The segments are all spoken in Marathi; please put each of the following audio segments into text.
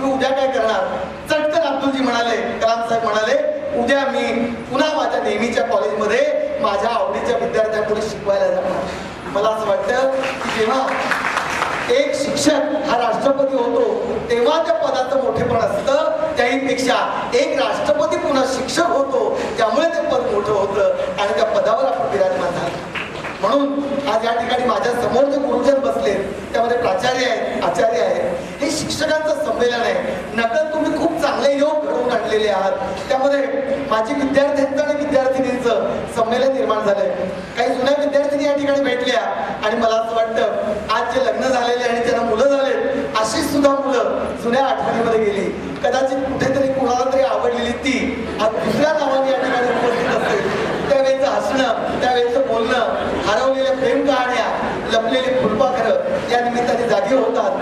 तुम्ही उद्या काय करणार? चटकन अब्दुलजी म्हणाले, कलाम साहेब म्हणाले, उद्या मी पुन्हा माझ्या नेहमीच्या कॉलेजमध्ये माझ्या आवडीच्या विद्यार्थ्यांपुढे शिकवायला जाणार. मला असं वाटतं की जेव्हा एक शिक्षक हा राष्ट्रपती होतो तेव्हा त्या पदाचं मोठेपण असतं, त्याहीपेक्षा एक राष्ट्रपती पुन्हा शिक्षक होतो त्यामुळे ते पद मोठं होतं आणि त्या पदावर आपण विराजमान झालो. म्हणून आज या ठिकाणी माझ्या समोर जे गुरुजन बसले त्यामध्ये प्राचार्य आहेत, आचार्य आहेत, हे शिक्षकांचं संमेलन आहे. नकल तुम्ही खूप चांगले योग घडवून आणलेले आहात. त्यामध्ये माझी विद्यार्थ्यांचं आणि विद्यार्थिनींचं संमेलन निर्माण झालंय. काही जुन्या विद्यार्थिनी या ठिकाणी भेटल्या आणि मला असं वाटतं आज जे लग्न झालेले आणि त्यांना मुलं झाले अशी सुद्धा मुलं जुन्या आठवणीमध्ये गेली. कदाचित कुठेतरी कुणाला तरी आवडलेली ती आज दुसऱ्या नावाने या ठिकाणी उपस्थित असेल. त्यावेळेचं हसणं, त्यावेळेचं बोलणं, हरवलेल्या प्रेम कहाण्या, लपलेली फुलपाखरं या निमित्ताने जागी होतात.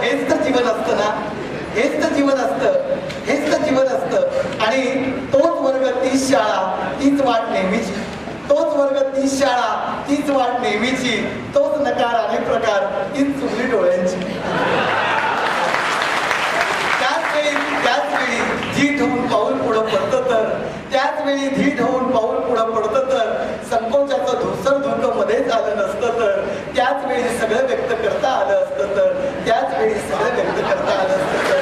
हेच तर जीवन असतं ना, हेच तर जीवन असतं, हेच तर जीवन असतं. आणि तोच वर्ग तीच शाळा तीच वाट नेहमीची, तोच वर्ग तीच शाळा तीच वाट नेहमीची, तोच नकार अनेक प्रकार तीच चुकली डोळ्यांची. त्याच वेळी धीट होऊन पाऊल पुढं पडतं तर, त्याच वेळी धीट होऊन पाऊल पुढं पडतं तर, संकोचाचं धुसर धुकं मध्येच आलं नसतं तर, त्याच वेळी सगळं व्यक्त करता आलं असतं तर, त्याच वेळी सगळं व्यक्त करता आलं असतं तर,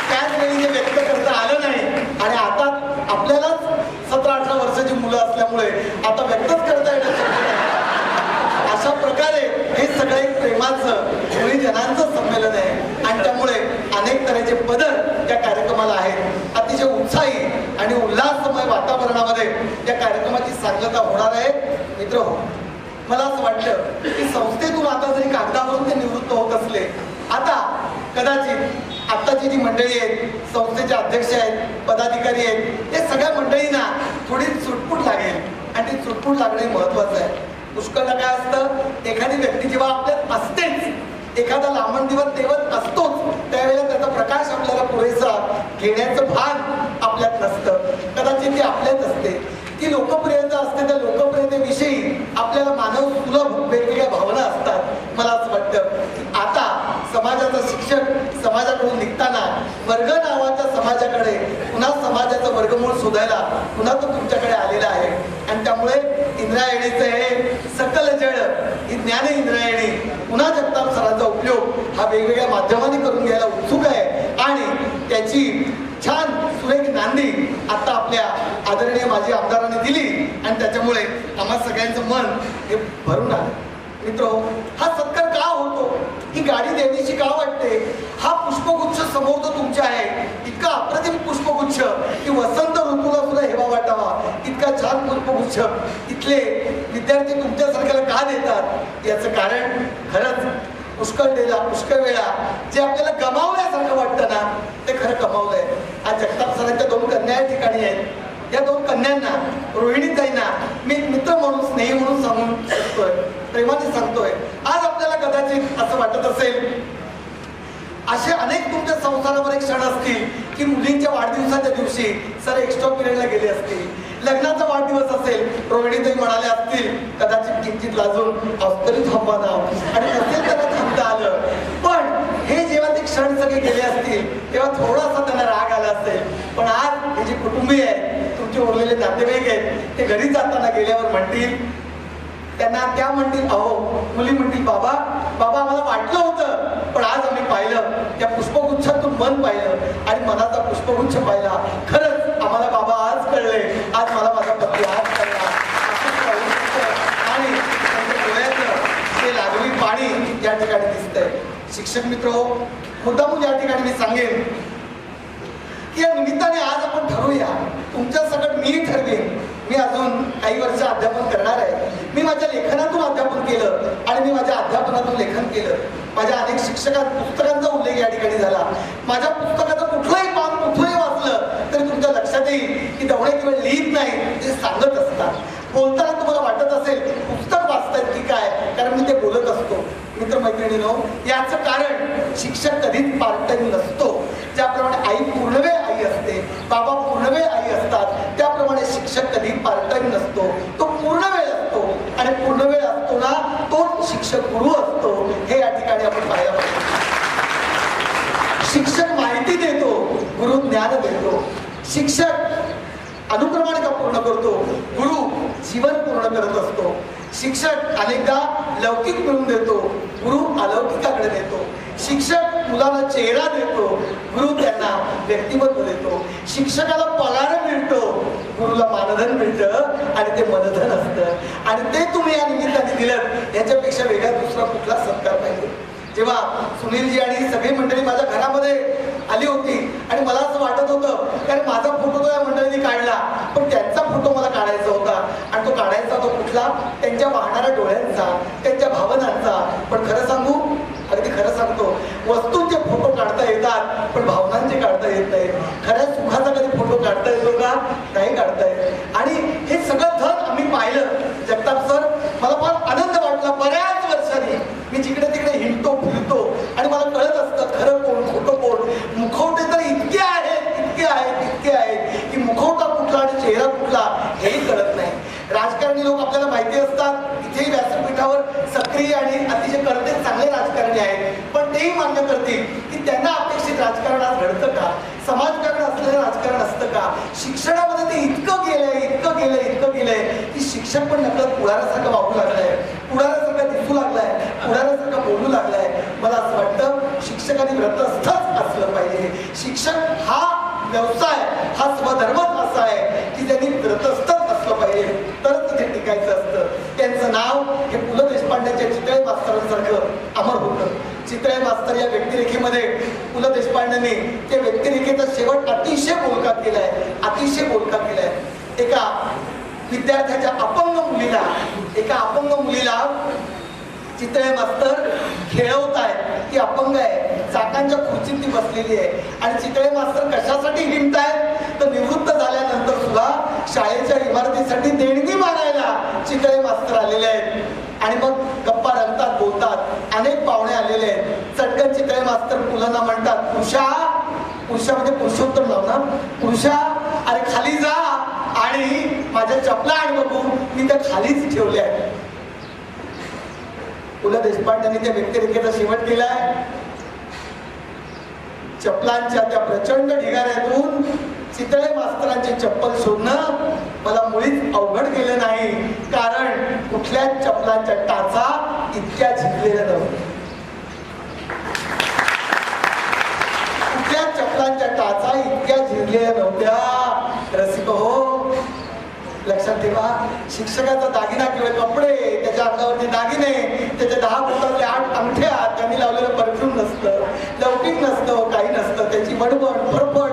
त्याच वेळी जे व्यक्त करता आलं नाही आणि आता आपल्यालाच 17-18 वर्षाची मुलं असल्यामुळे आता व्यक्तच करता येणं अशा प्रकारे हे सगळं एक प्रेमाचं मुलीजनांचं संमेलन आहे आणि त्यामुळे अनेक तऱ्हेचे पदर त्या कार्यक्रमाला आहेत. अतिशय उत्साही आणि उल्हासमय वातावरणामध्ये त्या कार्यक्रमाची सांगता होणार आहे. मित्र, मला असं वाटतं की संस्थेतून आता जरी कागदावरून ते निवृत्त होत असले, आता कदाचित आत्ताची जी मंडळी आहेत, संस्थेचे अध्यक्ष आहेत, पदाधिकारी आहेत, या सगळ्या मंडळींना थोडी चुटपूट लागेल आणि ती चुटपूट लागणे महत्वाचं आहे. पुष्कळदा काय असतं, एखादी व्यक्ती जेव्हा आपल्यात असतेच, एखादा लांबण दिवस तेवत असतोच, त्यावेळेला त्याचा प्रकाश आपल्याला पुरेसा घेण्याचं भान आपल्यात नसतं. कदाचित ती आपल्यात असते, ती लोकप्रियता असते. त्या लोकप्रियतेविषयी आपल्याला मानव सुलभ वेगवेगळ्या भावना असतात. मला असं वाटतं की आता समाजाचा शिक्षक समाजाकडून निघताना वर्ग नावाच्या समाजाकडे पुन्हा समाजाचं वर्गमूळ शोधायला पुन्हा तो तुमच्याकडे आलेला आहे आणि त्यामुळे इंद्रायणीचं हे सकल जळ ही ज्ञान इंद्रायणी पुन्हा जगताप सरांचा उपयोग हा वेगवेगळ्या माध्यमांनी करून घ्यायला उत्सुक आहे आणि त्याची छान सुरेख नांदी आता आपल्या आदरणीय माजी आमदारांनी दिली आणि त्याच्यामुळे आम्हा सगळ्यांचं मन हे भरून आलं. मित्र, हा सत्कार का होतो, ही गाडी देवीची का वाटते, हा पुष्पगुच्छ समोर तो तुमच्या आहे, इतका अप्रतिम पुष्पगुच्छ की वसंत ऋतूला सुद्धा हेवा वाटावा इतका छान पुष्पगुच्छ इथले विद्यार्थी तुमच्यासारख्याला का देतात, याचं कारण खरंच पुष्कळ वेळा जे आपल्याला गमावल्यासारखं वाटतं ना, ते खरं गमावलंय. आज जगताप सरांच्या 2 कन्या या ठिकाणी आहेत. या 2 कन्यांना, रोहिणीताईंना मी मित्र म्हणून, स्नेही म्हणून सांगून सांगतोय, प्रेमाने सांगतोय. आज आपल्याला कदाचित असं वाटत असेल, असे अनेक तुमच्या संसारावर एक क्षण असतील की मुलींच्या वाढदिवसाच्या दिवशी सर एक्स्ट्रा पिरियडला गेले असतील, लग्नाचा वाढदिवस असेल, रोहिणीताई म्हणाले असतील कदाचित किंचित लाजून तरी थांबा ना, आणि नसेल त्यांना थांबता आलं. पण हे जेव्हा ते क्षण सगळे गेले असतील तेव्हा थोडासा त्यांना राग आला असेल. पण आज हे जे कुटुंबीय आहेत, तुमचे उरलेले नातेवाईक आहेत, ते घरी जाताना गेल्यावर म्हणतील, त्यांना त्या म्हणतील, अहो मुली म्हणतील, बाबा आम्हाला वाटलं होतं पण आज आम्ही पाहिलं, त्या पुष्पगुच्छातून मन पाहिलं आणि मनाचा पुष्पगुच्छ पाहिला. खरंच आम्हाला बाबा आज कळले, आज मला माझा पती आज कळला. आणि त्यांच्या डोळ्याचं ते लागली पाणी या ठिकाणी दिसतंय. शिक्षक मित्र, मुद्दामून या ठिकाणी मी सांगेन की या निमित्ताने आज आपण ठरवूया, तुमच्या सकट मी ठरवेन. मी अजून काही वर्ष अध्यापन करणार आहे. मी माझ्या लेखनातून अध्यापन केलं आणि मी माझ्या अध्यापनातून लेखन केलं. माझ्या अनेक पुस्तकांचा उल्लेख या ठिकाणी झाला. माझ्या पुस्तकाचं कुठलंही पान कुठलंही वाचलं तरी तुमच्या लक्षात येईल की दवणे केवळ लिहित नाही, ते सांगत असतात. बोलताना तुम्हाला वाटत असेल पुस्तक वाचतायत की काय, कारण मी ते बोलत असतो. मित्रमैत्रिणींनो, याचं कारण शिक्षक कधीच पार्ट टाइम नसतो. ज्याप्रमाणे आई पूर्णवेळ आई असते, बाबा पूर्णवेळ आई असतात, त्याप्रमाणे शिक्षक कधी पार्ट टाइम नसतो, तो पूर्णवेळ असतो. आणि पूर्णवेळ असतो ना, तोच शिक्षक गुरु असतो. हे या ठिकाणी आपण पाहायला पाहिजे. शिक्षक माहिती देतो, गुरु ज्ञान देतो. शिक्षक अनुक्रमणिका पूर्ण करतो, गुरु जीवन पूर्ण करत असतो. शिक्षक अनेकदा लौकिक मिळवून देतो, गुरु अलौकिकाकडे देतो. शिक्षक मुलाला चेहरा देतो, गुरु त्यांना व्यक्तिमत्व देतो. शिक्षकाला पगार मिळतो, गुरुला मानधन मिळतं आणि ते मनधन असतं. आणि ते तुम्ही या निमित्ताने दिलं, याच्यापेक्षा वेगळा दुसरा कुठला सत्कार पाहिजे. जेव्हा सुनीलजी आणि सगळी मंडळी माझ्या घरामध्ये आली होती आणि मला असं वाटत होतं कारण माझा फोटो तो या मंडळीने काढला, पण त्यांचा फोटो मला काढायचा होता. आणि तो काढायचा तो कुठला, त्यांच्या वाहणाऱ्या डोळ्यांचा, त्यांच्या भावनांचा. पण खरं सांगू, अगदी खरं सांगतो, वस्तूंचे फोटो काढता येतात पण भावनांचे काढता येत नाही. खऱ्या सुखाचा कधी फोटो काढता येतो का? नाही काढता येत. आणि हे सगळं धन आम्ही पाहिलं. जगताप सर, मला फार आनंद वाटला. बऱ्याच वर्षांनी मी जिकडे तिकडे हिंडतो फिरतो आणि मला कळत असतं खरं कोण खोटं कोण. मुखवटे तर इतके आहेत इतके आहेत इतके आहेत की मुखवटा कुठला आणि चेहरा कुठला हेही कळत नाही. राजकारणी लोक आपल्याला माहिती असतात, इथेही व्यासपीठावर सक्रिय आणि अतिशय करते चांगले राजकारणी आहेत, पण तेही मान्य करतील की त्यांना अपेक्षित राजकारण आज घडतं का, समाजकारण असलेलं राजकारण असतं का. शिक्षणामध्ये ते इतकं गेलंय इतकं गेलंय इतकं गेलंय की शिक्षक पण नकळत पुढाऱ्यासारखं वागू लागलाय, पुढाऱ्यासारखं दिसू लागलाय, पुढाऱ्यासारखं बोलू लागलाय. मला असं वाटतं शिक्षकांनी व्रतस्थच असलं पाहिजे. शिक्षक हा व्यवसाय हा स्वधर्मच असा आहे की त्यांनी व्रतस्थच असलं पाहिजे, तर तिथे टिकायचं असतं. त्यांचं नाव हे पु ल देशपांडेच्या चितळे मास्तरांसारखं अमर होतं. चितळे मास्तर या व्यक्तिरेखेमध्ये पु ल देशपांडेंनी त्या व्यक्तिरेखेचा शेवट अतिशय बोलका केलाय, अतिशय बोलका केलाय. एका विद्यार्थ्याच्या अपंग मुलीला चितळे मास्तर खेळवतायत. ती अपंग आहे, चाकांच्या खुर्चीत ती बसलेली आहे. आणि चितळे मास्तर कशासाठी हिंडतायत तर निवृत्त झाल्यानंतर सुद्धा शाळेच्या इमारतीसाठी देणगी मागायला चितळे मास्तर आलेले आहेत. आणि मग गप्पा रंगतात, बोलतात. अनेक पाहुणे आलेले आहेत. चटकन चितळे मास्तर मुलांना म्हणतात, पुरुषा म्हणजे पुरुषोत्तम नाव ना, पुरुषा अरे खाली जा आणि माझ्या चपला आण बघू, मी त्या खालीच ठेवल्या आहेत. पु ल देशपांडेंनी त्या व्यक्तिरेखेचा शेवट केलाय. चप्पलांच्या त्या प्रचंड ढिगाऱ्यातून चितळे मास्तरांची चप्पल शोधणं मला मुळीच अवघड गेलं नाही, कारण कुठल्याच चप्पलांच्या टाचा इतक्या झिजलेल्या नव्हत्या. कुठल्याच चप्पलांच्या टाचा इतक्या झिजलेल्या नव्हत्या. रसिक हो, लक्षात ठेवा, शिक्षकाचा दागिना केवळ कपडे, त्याच्या अंगावरती दागिने, त्याच्या 10 बोटातले 8 अंगठ्या, त्यांनी लावलेलं परफ्यूम नसतं, लौकिक नसतं, काही नसतं. त्याची बडबड फरफट.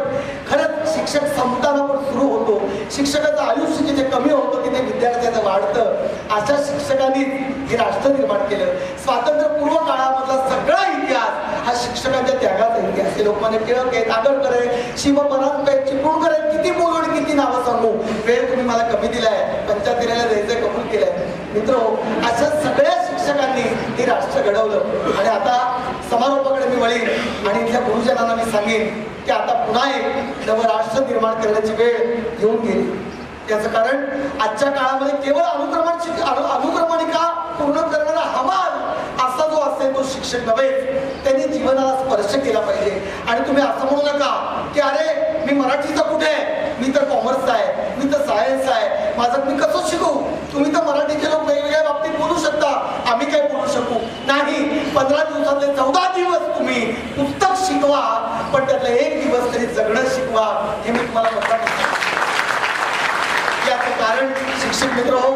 खरंच शिक्षक संपताना पण सुरू होतो. शिक्षकाचं आयुष्य जिथे कमी होतं तिथे विद्यार्थ्याचं वाढतं. अशा चिकित्सकांनी हे राष्ट्र निर्माण केलं. स्वातंत्र्यपूर्व काळामधला सगळा इतिहास हा शिक्षकांच्या त्यागाचा इतिहास आहे. लोकमान्य टिळक आहेत, आगरकर आहे, शिवपरांजपे आहेत, चिपळूणकर आहेत. किती बोलू आणि किती नावं सांगू, वेळ तुम्ही मला कमी दिलाय. पंचायतीला जायचं कबूल केलंय. मित्रो, अशा सगळ्या शिक्षकांनी हे राष्ट्र घडवलं. आणि आता समारोपाकडे मी वळीन आणि इथल्या गुरुजनांना मी सांगेन की आता पुन्हा एक नवं राष्ट्र निर्माण करण्याची वेळ येऊन गेली. याचं कारण आजच्या काळामध्ये केवळ अनुक्रमणिका पूर्ण करणारा हमाल असा जो असेल तो शिक्षक नव्हे, त्यांनी जीवनाला स्पर्श केला पाहिजे. आणि तुम्ही असं म्हणू नका की अरे मी मराठीचा कुठे आहे, मी तर कॉमर्सचा आहे, मी तर सायन्स आहे, माझं मी कसं शिकू. तुम्ही तर मराठीचे लोक वेगवेगळ्या बाबतीत बोलू शकता, आम्ही काय बोलू शकू नाही. 15 दिवसातले 14 दिवस तुम्ही पुस्तक शिकवा, पण त्यातला 1 दिवस तरी जगणं शिकवा, हे मी तुम्हाला म्हणतो. याचं कारण शिक्षक मित्र हो,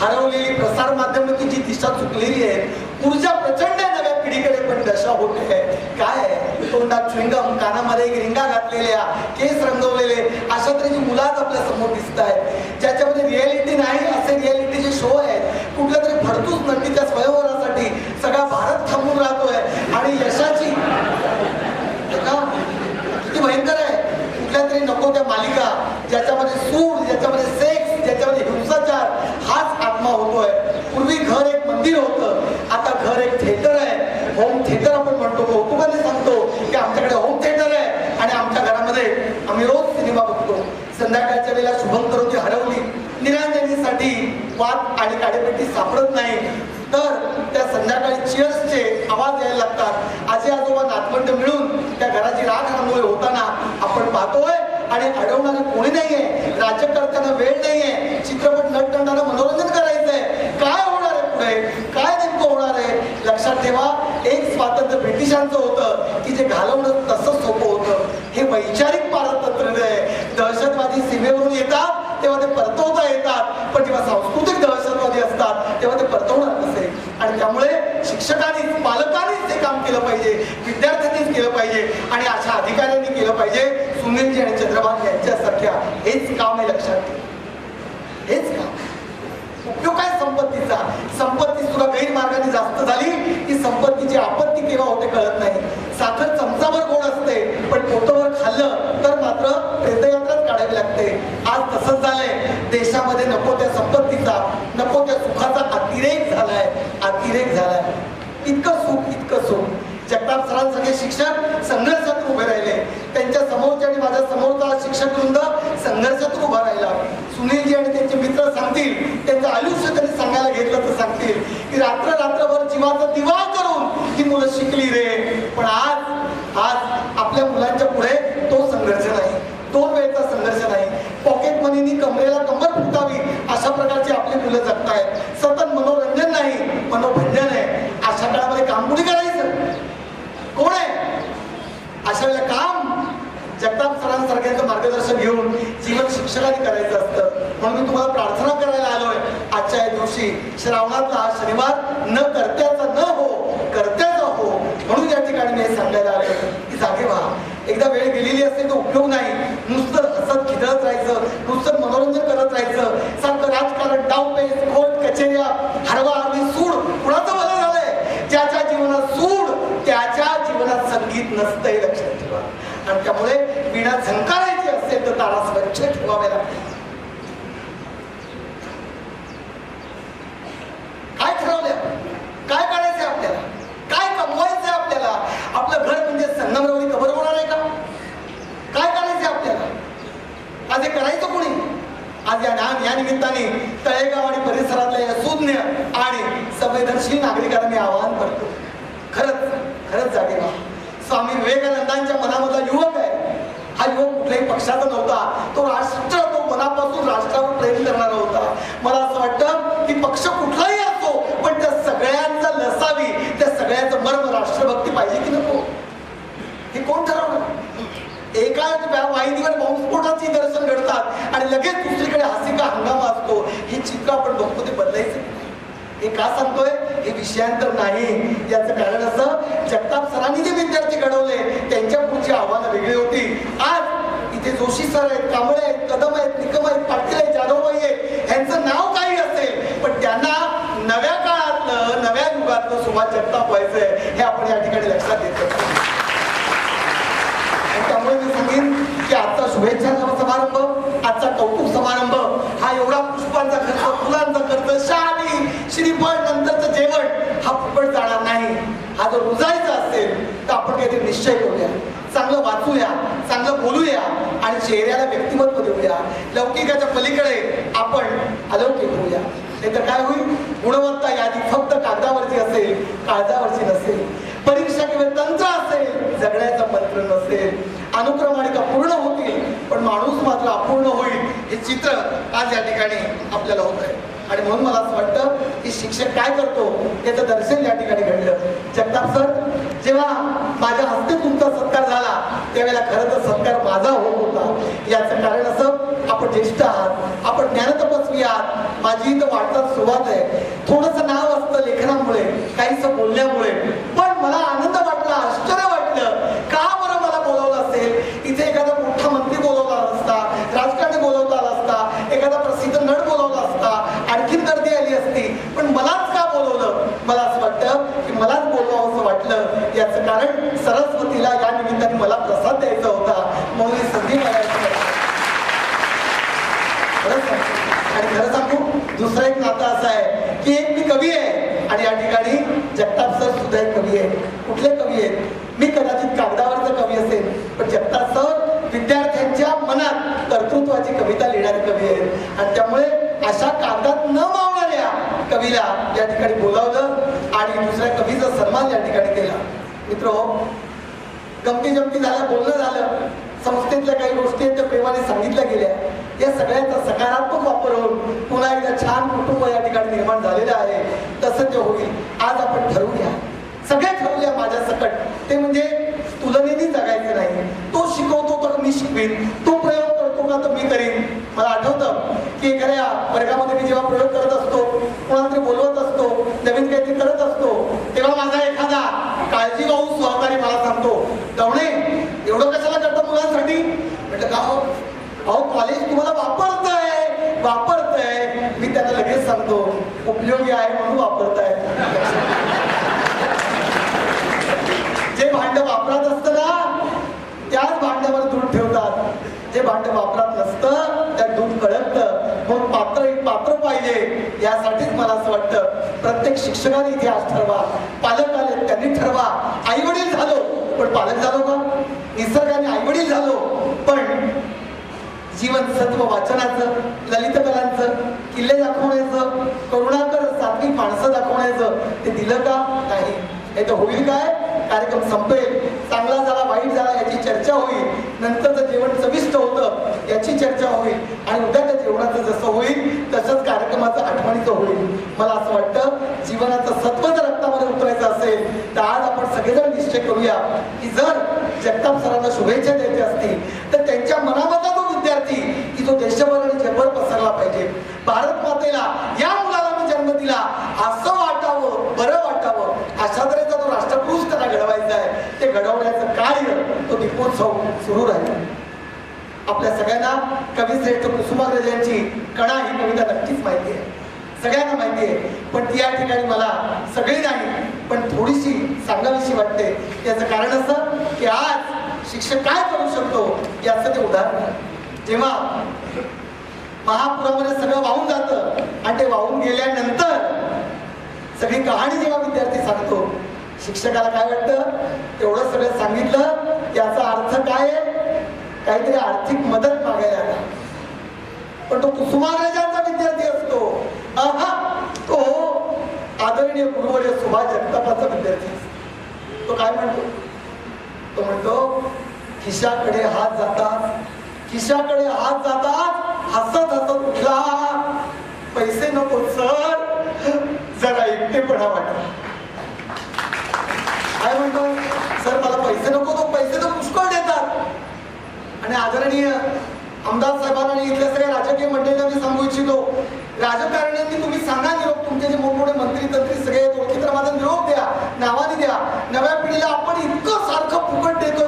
हरवलेली प्रसार माध्यमाची जी दिशा चुकलेली आहे, ऊर्जा प्रचंड नव्या पिढीकडे पण दशा होते आहे. काय आहे, तोंडात च्विंगम, कानामध्ये रिंगा घातलेल्या, केस रंगवलेले अशा तऱ्हेची मुलं आपल्या समोर दिसत आहेत, ज्याच्यामध्ये रियालिटी नाही असे रियालिटीचे शो आहेत. कुठल्या तरी फडतूस नटीच्या स्वयंवरासाठी सगळा भारत थांबून राहतोय. आणि यशाची किती भयंकर आहे. कुठल्या तरी नको त्या मालिका ज्याच्यामध्ये सूड, ज्याच्यामध्ये सेक्स, ज्याच्यामध्ये हिंसाचार हाच आत्मा होतोय. पूर्वी घर एक मंदिर होतं, आता घर एक थिएटर आहे. होम थिएटर आपण म्हणतो, कौतुकाने सांगतो की आमच्याकडे होम थिएटर आहे आणि आमच्या घरामध्ये आम्ही रोज सिनेमा बघतो. संध्याकाळच्या वेळेला शुभंकरोती हरवली, निरांजनीसाठी वाद आणि काडेपेटी सापडत नाही. तर त्या संध्याकाळी चिअर्सचे आवाज यायला लागतात. आजी आजोबा नातवंड मिळून त्या घराची राख रांगोळी होताना आपण पाहतोय आणि अडवणारे कोणी नाहीये. राज्यकर्त्यांना वेळ नाहीये. चित्रपट नटखंडानं मनोरंजन करायचंय. काय होणार आहे पुढे, काय नेमकं होणार आहे? लक्षात ठेवा, एक स्वातंत्र्य ब्रिटिशांचं होतं की जे घालवणं तसं सोपं होतं. हे वैचारिक पारतंत्र्य आहे. दहशतवादी सीमेवरून येतात तेव्हा ते परतवता येतात, पण जेव्हा सांस्कृतिक दहशतवादी असतात तेव्हा ते परतवणार नसे. आणि त्यामुळे शिक्षकांनीच, पालकांनीच हे काम केलं पाहिजे, विद्यार्थ्यांनीच केलं पाहिजे आणि अशा अधिकाऱ्यांनी केलं पाहिजे. सुनीलजी आणि चंद्रभान यांच्यासारख्या हेच काम आहे. लक्षात ठेवा, हेच काम. उपयोग काय संपत्तीचा? संपत्ती सुद्धा गैरमार्गाने जास्त झाली की संपत्तीची आपत्ती केव्हा होते कळत नाही. साखर चमचाभर गोड असते, पण पोटभर खाल्लं तर मात्र प्रेतयात्राच काढावी लागते. आज तसंच झालंय. देशामध्ये नको त्या संपत्तीचा, नको त्या सुखाचा अतिरेक झालाय, अतिरेक झालाय. इतकं सुख, इतकं सुख. जगताप सरांसारखे शिक्षक संघर्षातून उभे राहिले. त्यांच्या समोरच्या आणि माझ्या समोरचा शिक्षक वृंद संघर्षातून उभा राहिला. सुनीलजी आणि त्यांचे मित्र सांगतील, त्यांचं आयुष्य त्यांनी सांगायला घेतलं तर सांगतील की रात्रभर जीवाचा दिवा करून ही मुलं शिकली रे. पण आज आपल्या मुलांच्या पुढे तो संघर्ष नाही, 2 वेळचा संघर्ष नाही. पॉकेट मनीनी कमरेला कंबर फुटावी अशा प्रकारची आपली मुलं जगतायत. सतत मनोरंजन नाही, मनोभंजन आहे. अशा काळामध्ये काम कुणी करायचं? कोण आहे? अशा वेळेला काम जगताप सरांसारख्यांचं मार्गदर्शन घेऊन जीवन शिक्षकांनी करायचं असतं. म्हणून मी तुम्हाला प्रार्थना करायला आलोय आजच्या या दिवशी. श्रावणातला हा शनिवार न कर्त्याचा न हो, कर्त्याचा हो. म्हणून या ठिकाणी मी हे सांगायला आलोय की जागे व्हा. एकदा वेळ गेलेली असते तो उपयोग नाही. नुसतं हसत खिदळत राहायचं, नुसतं मनोरंजन करत राहायचं. सारखं राजकारण, डावपेच, कोर्ट कचेऱ्या, हरवा-हरवी, सूड कुणाचं भलं झालंय? ज्याच्या जीवनात सूड त्याच्या जीवनात संगीत नसतंय. लक्षात ठेवा. आणि त्यामुळे वीणा झंकारायची असेल तर तारा स्वच्छ ठेवाव्या लागतात. काय ठरवलंय? काय करायचंय आपल्याला? काय कमवायचंय आपल्याला? आपलं घर म्हणजे संगमरवरी कबर होणार आहे का? काय करायचंय आपल्याला? आज हे करायचं कोणी? आज या निमित्ताने तळेगाव आणि परिसरातल्या या सुज्ञ आणि संवेदनशील नागरिकांना मी आवाहन करतो, खरंच जागे व्हा. स्वामी विवेकानंदांच्या मनामधला युवक आहे. हा युवक कुठल्याही पक्षाचा नव्हता. तो मनापासून राष्ट्रावर प्रेम करणारा होता. मला असं वाटतं की पक्ष कुठलाही असो, पण त्या सगळ्यांचा लसावी, त्या सगळ्यांचं मर्म राष्ट्रभक्ती पाहिजे की नको, हे कोण ठरवणार? एकाच वाहिनीवर बॉम्बस्फोटाची दर्शन घडतात आणि लगेच दुसरीकडे हसिका हंगामा असतो. हे चित्र आपण बघतो, ते बदलायचं. हे का सांगतोय? हे विषयांतर नाही. याचं कारण असं, जगताप सरांनी जे विद्यार्थी घडवले त्यांच्या पुढची आव्हानं वेगळी होती. आज इथे जोशी सर आहेत, कांबळे आहेत, कदम आहेत, निकम आहेत, पाटील आहेत, जाधवबाई आहेत. यांचं नाव काही असेल, पण त्यांना नव्या काळातलं, नव्या युगातलं सुभाष जगताप व्हायचंय, हे आपण या ठिकाणी लक्षात घेतो. त्यामुळे मी सांगेन की आजचा शुभेच्छा समारंभ, आजचा कौतुक समारंभ हा एवढा पुष्पांचा खर्च, फुलांचा खर्च, शाली, श्रीफळ, नंतरचं जेवण हा फुकट जाणार नाही. हा जर रुजायचा असेल तर आपण काहीतरी निश्चय करूया, चांगलं वाचूया, चांगलं बोलूया आणि चेहऱ्याला व्यक्तिमत्व देऊया. लौकिकाच्या पलीकडे आपण अलौकिक होऊया. नाही तर काय होईल? गुणवत्ता यादी फक्त कागदावरची असेल, काळजावरची नसेल. परीक्षा किंवा तंत्र असेल, जगण्याचा मंत्र नसेल. अनुक्रमणिका पूर्ण होतील, पण माणूस मात्र अपूर्ण होईल. हे चित्र आज या ठिकाणी आपल्याला होत आहे. आणि म्हणून मला असं वाटतं की शिक्षक काय करतो याचं दर्शन या ठिकाणी घडलं. जगताप सर, जेव्हा माझ्या हस्ते तुमचा सत्कार झाला त्यावेळेला खरं तर सत्कार माझा होत होता. याचं कारण असं, आपण ज्येष्ठ आहात, आपण ज्ञानतपस्वी आहात. माझी इथं वाटचाल सुरुवात आहे. थोडंसं नाव असतं लेखनामुळे, काहीसं बोलण्यामुळे, पण मला आनंद वाटला, आश्चर्य वाटलं. का बरं मला बोलावलं असेल? इथे एखादा मोठा मंत्री बोलवला असता, राजकारणी बोलवता आला असता, एखादा प्रसिद्ध नट बोलवला असता, आणखीन गर्दी आली असती, पण मलाच का बोलवलं? मला असं वाटतं की मलाच बोलवावं असं वाटलं. याचं कारण सरस्वतीला या निमित्ताने मला प्रसाद द्यायचा होता, म्हणून ही संधी मिळाली. आणि खरं सांगू, दुसरं एक नातं असं आहे की एक मी कवी आहे आणि या ठिकाणी जगताप सर सुद्धा एक कवी आहे. कुठले कवी आहेत? मी कदाचित कागदावरचा कवी असेल, पण जगताप सर विद्यार्थ्यांच्या मनात कर्तृत्वाची कविता लिहिणारे कवी आहेत. आणि त्यामुळे अशा कागदात न मावणाऱ्या कवी कवीला या ठिकाणी बोलावलं आणि दुसऱ्या कवीचा सन्मान या ठिकाणी केला. मित्र, गमती जमती झाल्या, बोलणं झालं, संस्थेतल्या काही गोष्टी त्या प्रेमाने सांगितल्या गेल्या. या सगळ्याचा सकारात्मक वापर होऊन पुन्हा एकदा छान कुटुंब या ठिकाणी निर्माण झालेलं आहे. तसं ते होईल. आज आपण ठरवूया, सगळे ठरवूया माझ्या सकट, ते म्हणजे तुलनेने जगायचं नाही. तो शिकवतो तर मी शिकवेन, तो प्रयोग करतो का तर मी करीन. मला आठवतं की एखाद्या वर्गामध्ये मी जेव्हा प्रयोग करत असतो, कोणाला तरी बोलवत असतो, नवीन काहीतरी करत असतो, तेव्हा माझा एखादा काळजीवाहू सहकारी मला सांगतो, दवणे एवढं कशाला करतं मुलांसाठी? म्हटलं का अहो कॉलेज तुम्हाला वापरतंय. मी त्यांना लगेच सांगतो उपयोगी आहे म्हणून वापरताय. जे भांड वापरत असतं ना त्याच भांड्यावर दूध ठेवतात, जे भांड वापरत नसतं त्यात दूध कळतं. म्हणून पात्र पाहिजे. यासाठीच मला असं वाटतं प्रत्येक शिक्षकाने इथे आज ठरवा, पालक आले त्यांनी ठरवा. आई वडील झालो पण पालक झालो का? निसर्गाने आई वडील झालो पण जीवन सत्व वाचनाचं, ललित कलांचं, किल्ले दाखवण्याचं, करुणाकर सात्विक माणसं दाखवण्याचं ते दिलं का? नाही. हे तर होईल काय? कार्यक्रम संपेल, चांगला झाला वाईट झाला याची चर्चा होईल, नंतरचं जेवण चविष्ट होतं याची चर्चा होईल आणि उद्या त्या जेवणाचं जसं होईल तसंच कार्यक्रमाचं आठवणीचं होईल. मला असं वाटतं जीवनाचं सत्व जर रक्तामध्ये उतरायचं असेल तर आज आपण सगळेजण निश्चय करूया की जर जगताप सरांना शुभेच्छा द्यायच्या असतील तर त्यांच्या मनामधला जो विद्यार्थी की जो देशभर आणि जगभर पसरला पाहिजे. भारत मातेला या मुलाला मी जन्म दिला असं वाटावं, बरं वाटावं, अशा तऱ्हेचा जो राष्ट्रपुरुष त्यांना घडवायचा आहे ते घडवण्याचं कार्य तो दीपोत्सव सुरू राहील. आपल्या सगळ्यांना कविश्रेष्ठ कुसुमाग्रज यांची कणा ही कविता नक्कीच माहिती आहे, सगळ्यांना माहिती आहे, पण ती या ठिकाणी मला सगळी नाही पण थोडीशी सांगावीशी वाटते. याचं कारण असं की आज शिक्षक काय करू शकतो याचं ते उदाहरण आहे. जेव्हा महापुरामध्ये सगळं वाहून जातं आणि ते वाहून गेल्यानंतर सगळी कहाणी जेव्हा विद्यार्थी सांगतो, शिक्षकाला काय वाटतं? तेवढं सगळं सांगितलं याचा अर्थ काय आहे? काहीतरी आर्थिक मदत मागायला आला. पण तो कुसुमाग्रजांचा विद्यार्थी असतो, तो आदरणीय गुरुवर्य सुभाष जगतापाचा विद्यार्थी असतो. तो काय म्हणतो? तो म्हणतो खिशाकडे हात जातात, खिशाकडे हात जातात, हसत हसत उठला, पैसे नको सर, जरा एकटेपणा वाटला. काय म्हणतो? सर मला पैसे नको, तो पैसे तर पुष्कळ देतात. आणि आदरणीय आमदार साहेबांना इथल्या सगळ्या राजकीय मंडळींना मी सांगू इच्छितो, राजकारण्यांनी तुम्ही सांगा निरोप, तुमचे जे मोठमोठे मंत्री तंत्री सगळे ओळखी तर माझा निरोप द्या, नावाने द्या. नव्या पिढीला आपण इतकं सारखं फुकट देतोय,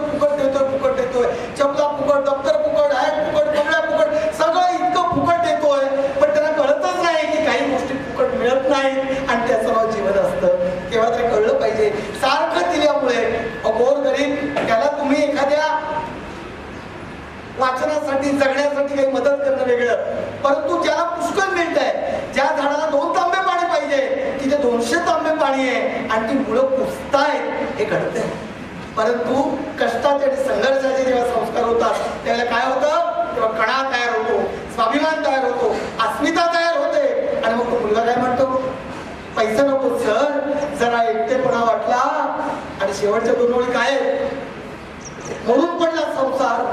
चपला फुकट, दप्तर फुकट, हॅट फुकट, कपड्या फुकट, सगळं इतकं फुकट देतोय, पण त्यांना कळतच नाही की काही गोष्टी फुकट मिळत नाही आणि त्याचं नाव जीवन असतं. तेव्हा तरी कळलं पाहिजे. सारखं दिल्यामुळे गोरगरीब त्याला तुम्ही एखाद्या वाचनासाठी जगण्यासाठी काही मदत करणं वेगळं, परंतु ज्याला पुष्कळ मिळत आहे, ज्या झाडाला 2 तांबे पाणी पाहिजे तिथे 200 तांबे पाणी आहे आणि ती मुलं पुसतायत, हे घडतंय. परंतु कष्टाचे आणि संघर्षाचे जेव्हा संस्कार होतात त्यावेळेला काय होतं? तेव्हा कणा तयार होतो, स्वाभिमान तयार होतो, अस्मिता तयार होते. आणि मग तो मुलगा काय म्हणतो? पैसा नको सर, जरा एकटेपणा वाटला. आणि शेवटच्या 2 ओळी काय? मोडून पडला संसार,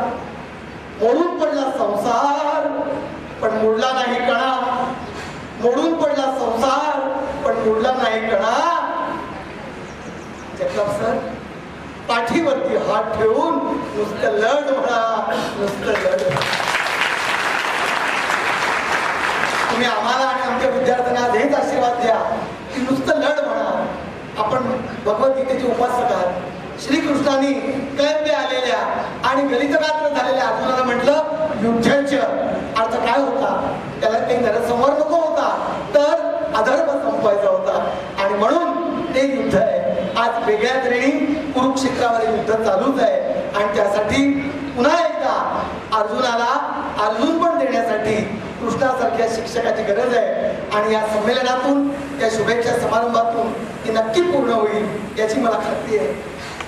मोडून पडला संसार पण मोडला नाही कणा, मोडून पडला संसार पण मोडला नाही कणा. जगताप सर पाठीवरती हात ठेवून नुसतं लढ म्हणा, नुसतं लढ. तुम्ही आम्हाला आणि आमच्या विद्यार्थ्यांना हेच आशीर्वाद द्या की नुसतं लढ म्हणा. आपण भगवद्गीतेचे उपासक आहात. श्रीकृष्णाने कैव्य आलेल्या आणि गलितगात्र झालेल्या अर्जुनाला म्हटलं युद्धच अर्थ काय होता? त्याला काही नरसंहार नको होता, तर अधर्म संपवायचा होता. आणि म्हणून ते युद्ध आहे. आज वेगळ्या तऱ्हेने कुरुक्षेत्रावर युद्ध चालूच आहे आणि त्यासाठी पुन्हा एकदा अर्जुनाला अर्जुन पण देण्यासाठी कृष्णासारख्या शिक्षकाची गरज आहे. आणि या संमेलनातून, या शुभेच्छा समारंभातून हे नक्की पूर्ण होईल याची मला खात्री आहे.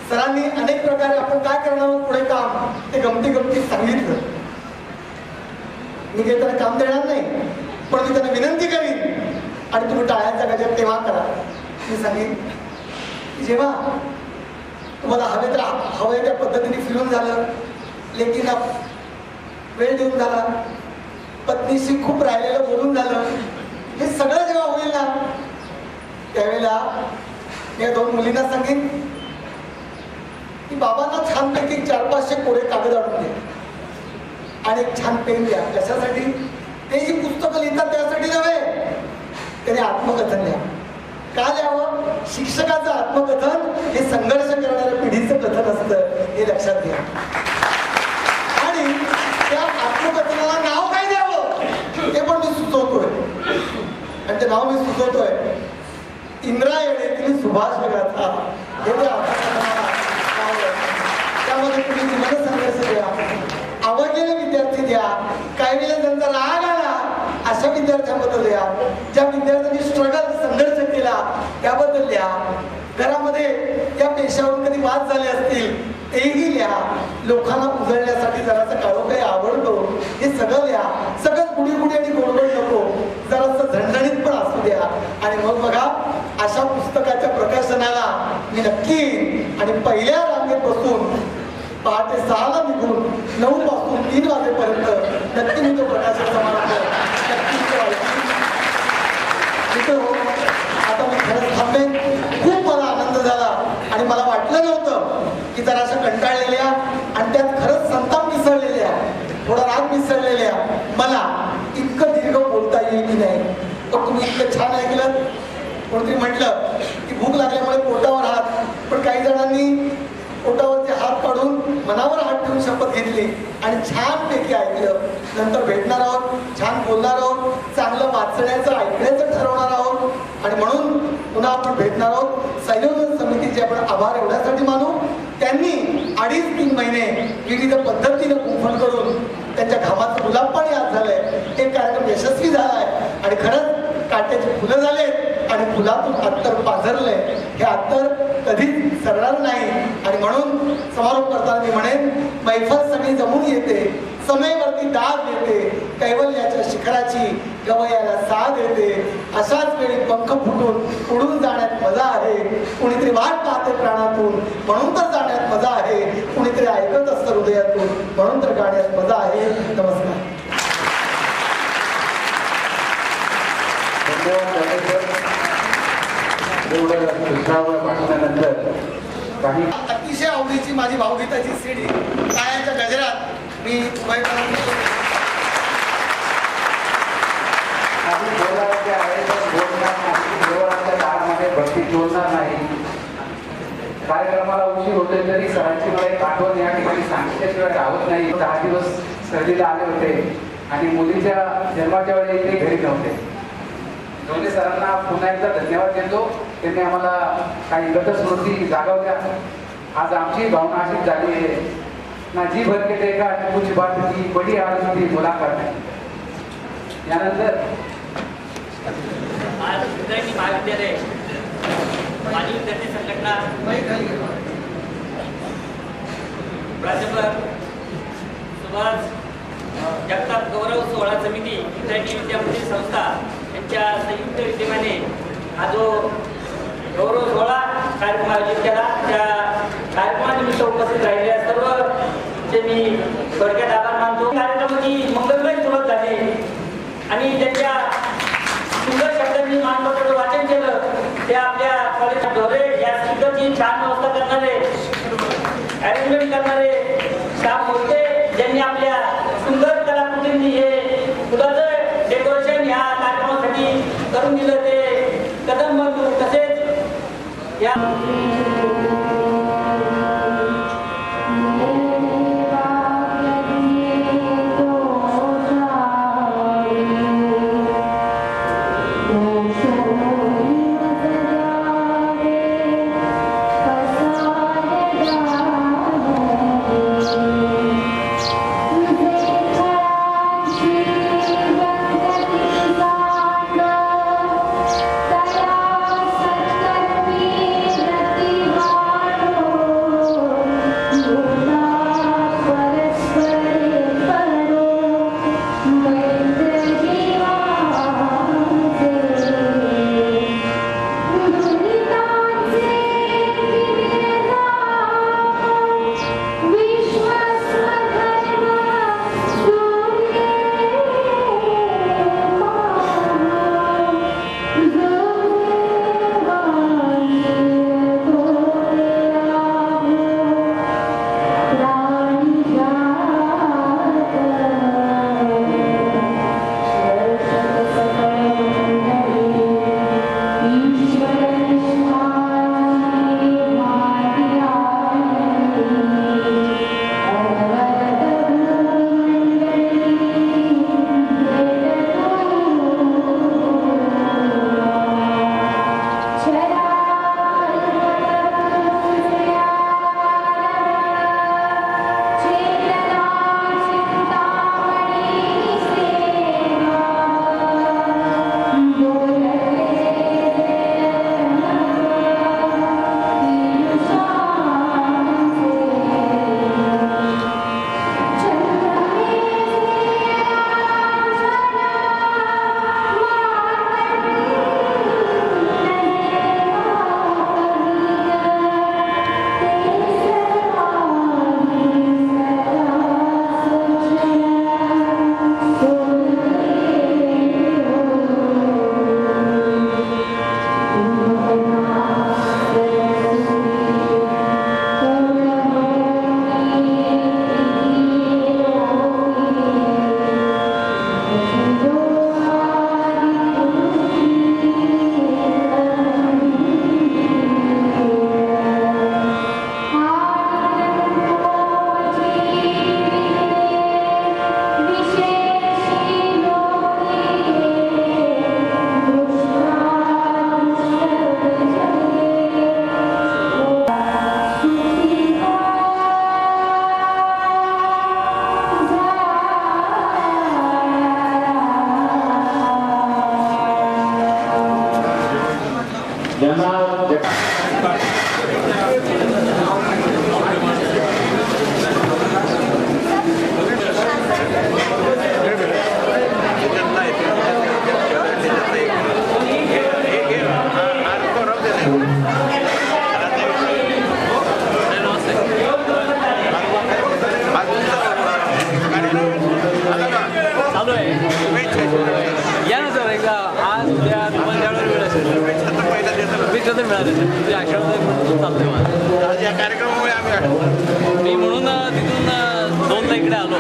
सरांनी अनेक प्रकारे आपण काय करणार पुढे काम ते गमती सांगितलं. मी काही त्यांना काम देणार नाही, पण मी त्यांना विनंती करीन आणि तुम्ही टाळ्यांचा गजर तेव्हा करा. मी सांगेन जेव्हा तुम्हाला हवंय त्या पद्धतीने फिरून झालं, लेकीला वेळ देऊन झाला, पत्नीशी खूप राहिलेलं बोलून झालं, हे सगळं जेव्हा होईल ना त्यावेळेला मी 2 मुलींना सांगेन की बाबांना छानपैकी 400-500 कोरे कागद आणून द्या आणि एक छान पेन द्या. कशासाठी? ते जी पुस्तकं लिहितात त्यासाठी नव्हे, त्याने आत्मकथन लिहा. का लिहावं? शिक्षकाचं आत्मकथन हे संघर्ष करणाऱ्या पिढीचं कथन असतं, हे लक्षात घ्या. आणि त्या आत्मकथनाला नाव काय द्यावं ते पण मी सुचवतोय, आणि ते नाव मी सुचवतोय इंद्रायणीतील सुभाष गाथा. हे त्या आत्मकथनाला त्यामध्ये तुम्ही जीवन संघर्ष द्या, आवडलेले विद्यार्थी द्या, काही वेळेला त्यांचा राग आला अशा विद्यार्थ्यांबद्दल द्या, ज्या विद्यार्थ्यांनी स्ट्रगल संघर्ष केला त्याबद्दल द्या, घरामध्ये या पेशावरून कधी वाद झाले असतील तेही लिहा, लोकांना उजळण्यासाठी जरासं काळोखाई आवडतो हे सगळं लिहा. सगळं गुढी आणि गोडगोड नको, जरासं झणझणीत पण असू द्या. आणि मग बघा अशा पुस्तकाच्या प्रकाशनाला मी नक्की, आणि पहिल्या रांगेत बसून पहाटे 6ला निघून 9 पासून 3 वाजेपर्यंत नक्की मी तो प्रकाशन समारंभ आता मी खरंच थांबेन. खूप मला आनंद झाला आणि मला वाटलं नव्हतं की जरा अशा कंटाळलेल्या आणि त्यात खरंच संताप मिसळलेल्या, थोडा राग मिसळलेल्या मला इतकं दीर्घ बोलता येईल की नाही. पण तुम्ही इतकं छान ऐकलं. कोणतरी म्हटलं की भूक लागल्यामुळे पोटावर हात, पण काही जणांनी पोटावरचे हात काढून मनावर हात ठेवून शपथ घेतली आणि छानपैकी ऐकलं. नंतर भेटणार आहोत, छान बोलणार आहोत, चांगलं वाचण्याचं ऐकण्याचं ठरवणार आहोत, आणि म्हणून पुन्हा आपण भेटणार आहोत. संयोजन समितीचे आपण आभार एवढ्यासाठी मानू, त्यांनी 2.5-3 महिने विविध पद्धतीने कुंपण करून त्यांच्या घामाचं गुलाब पाणी आज झालंय. एक कार्यक्रम यशस्वी झालाय आणि खरंच काट्याची फुलं झालेत आणि फुलातून अत्तर पाझरलंय. हे अत्तर कधीच सरणार नाही. आणि म्हणून समारोप करताना मी म्हणेन, मैफल सगळी जमून येते, समयवरती दाद येते, कैवल्याच्या शिखराची गवयाला साथ येते. अशाच वेळी पंख फुटून उडून जाण्यात मजा आहे. कुणीतरी वाट पाहते प्राणातून, म्हणून तर जाण्यात मजा आहे. कुणीतरी ऐकत असतं हृदयातून, म्हणून तर गाण्यात मजा आहे. नमस्कार. अतिशय आवडीची माझी भावगीताची सीडी टाळ्यांच्या गजरात मी भक्ती जोडणार नाही. कार्यक्रमाला उशीर होते तरी सरांची मला एक आठवण या ठिकाणी सांगितल्याशिवाय राहत नाही. 10 दिवस सहलीला आले होते आणि मुलीच्या जन्माच्या वेळी ते घरी नव्हते. दोन्ही सरांना पुन्हा एकदा धन्यवाद देतो. त्यांनी आम्हाला काही गतस्मृती जागवल्या. आज आमची भावना अशीच झाली आहे ना, जी भर के देखा कुछ बात की बड़ी आरज़ू थी मुलाकात. यानंतर आज महाविद्यालय माजी विद्यार्थी संघटना प्राध्यापक सुभाष जगताप गौरव सोहळा समिती विद्यार्थी विद्यापीठ संस्था यांच्या संयुक्त विद्यमाने हा जो गौरव सोहळा कार्यक्रम आयोजित केला, त्या कार्यक्रमानिमित्त उपस्थित राहिलेल्या सर्वचे मी थोडक्यात आभार मानतो. कार्यक्रमाची मंगलमय सुरुवात झाली आणि त्यांच्या सुंदर शब्दांनी मानपत्राचं वाचन केलं. ते आपल्या कॉलेज ढोरे या स्पीकरची छान व्यवस्था करणारे, अरेंजमेंट करणारे श्याम मोहिते ज्यांनी आपल्या सुंदर कलाकृतींनी हे फुलाचं डेकोरेशन ह्या कार्यक्रमासाठी करून दिलं, ते कदम बंधू तसेच या मिळाले ते आशीर्वाद म्हणून चालतोय मला. आज या कार्यक्रमामुळे आम्ही मी म्हणून तिथून 2ला इकडे आलो.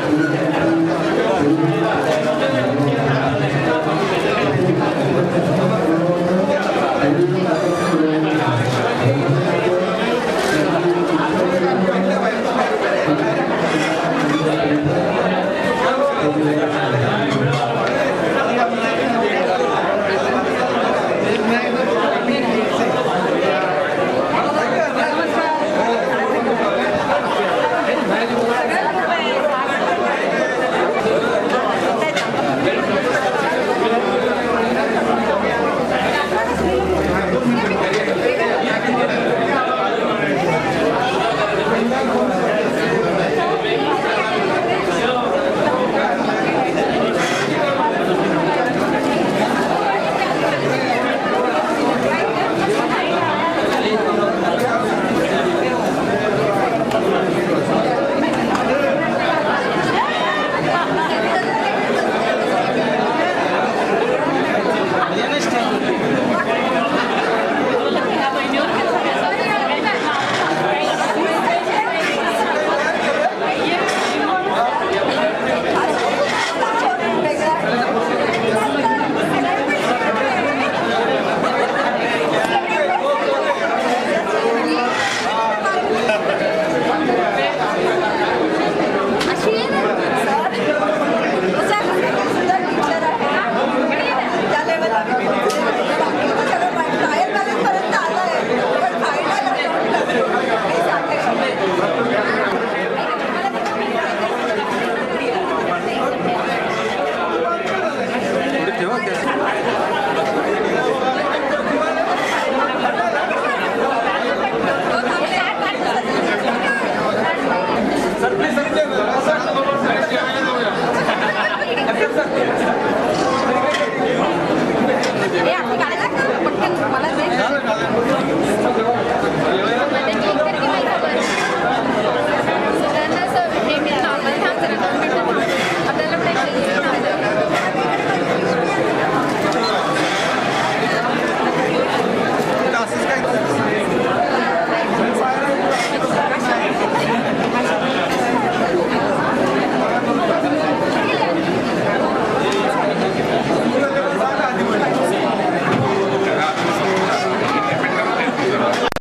सरपंच